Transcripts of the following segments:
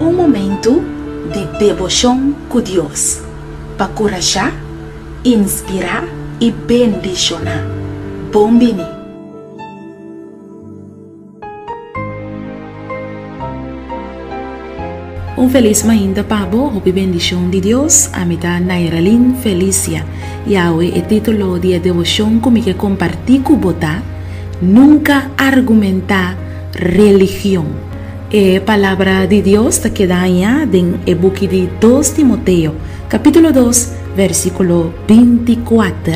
Um momento de devoção com Deus para encorajar, inspirar e bendicionar. Bombini. Feliz ainda pabo, hope bendição de Deus, a mitad Nairalin Felicia. Yahweh, o título de devoção como que compartir com você, nunca argumentar religião. A palavra de Deus está quedando en el book de 2 Timoteo, capítulo 2, versículo 24.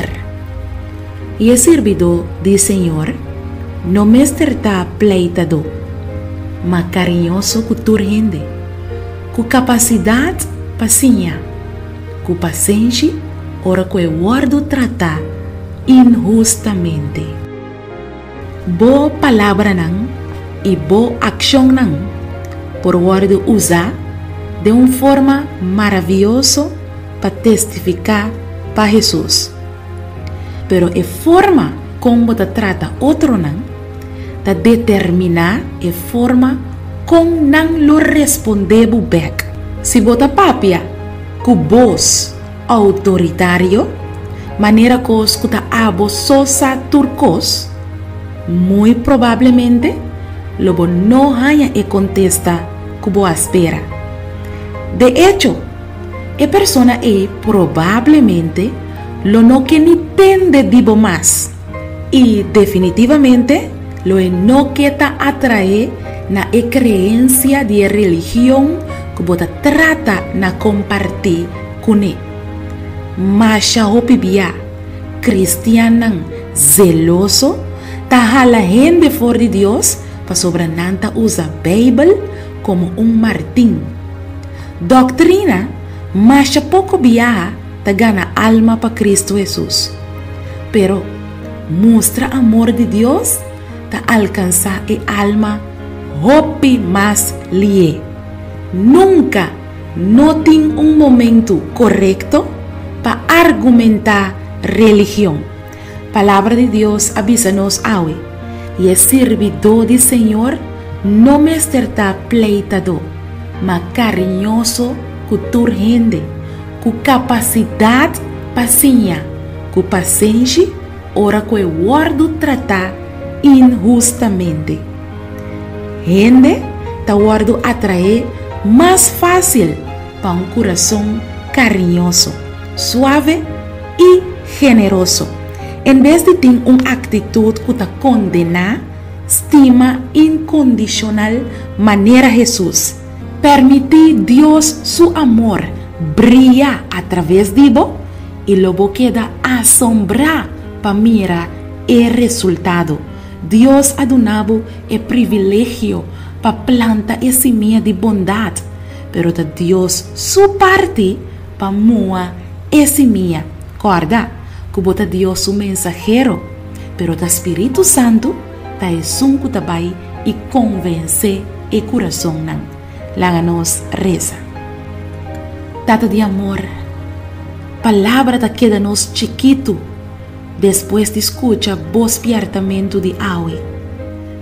E el servidor del Señor no me está pleitado, mas carinhoso con tu gente, con capacidad paciência, com paciência, ora que guardo tratar injustamente. Boa palavra não e boa ação não, por guardo usar de uma forma maravilhosa para testificar para Jesus. Pero a forma como você trata outro não, está determinar a forma como não lo responder back. Se você papia com voz autoritário, maneira que escuta abo sosa turcos, muito provavelmente lobo no haya e contesta como espera. De hecho, a persona probablemente lo no que ni tende dibo más y definitivamente lo no que ta atrae na creencia de religión que bota trata na compartir con él. Masha hopibia cristianan zeloso ta jala gente for de Dios para sobrananta usa Bible como un martín. Doctrina masha poco viaja ta gana alma para Cristo Jesús. Pero muestra amor de Dios ta alcanza el alma hopi más lie. Nunca noten un momento correcto para argumentar religión. Palabra de Dios avísanos hoy. Y el servidor del Señor no me está pleitado, mas cariñoso con tu gente, con capacidad paciência, con paciência, ora que guardo tratar injustamente. Gente te guardo atraer más fácil para un corazón cariñoso, suave y generoso. En vez de tener una actitud que te condena, estima incondicional manera Jesús. Permite Dios su amor brilla a través de vos y luego queda asombrado para mirar el resultado. Dios ha donado el privilegio para plantar esa semilla de bondad, pero de Dios su parte para mover esa semilla. Corda, que bota Dios su mensajero, pero el Espíritu Santo ta es un que vai y convence el corazón nan. Láganos reza. Tata de amor, palabra ta queda nos chiquito, después de escucha voz piartamento de awe.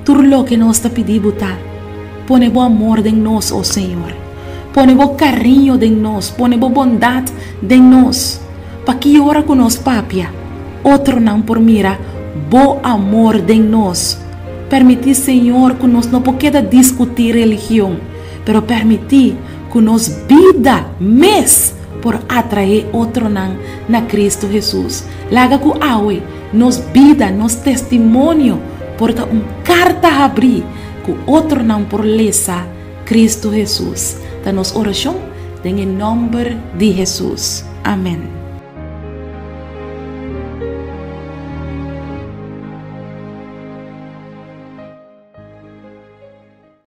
Tur lo que nos ta pedi botar, pone bo amor de nos, oh Señor. Pone bo cariño de nos, pone bo bondad de nos. Pa que ora con nos papia, otro não por mira, bo amor de nos. Permitir, Senhor, que nos não pueda discutir religião, pero permitir que nos vida mes por atraer outro não na Cristo Jesus. Laga que awe, nos vida, nos testemunho, por carta a abrir, que outro não por lesa Cristo Jesus. Da nos oração, em nome de Jesus. Amém.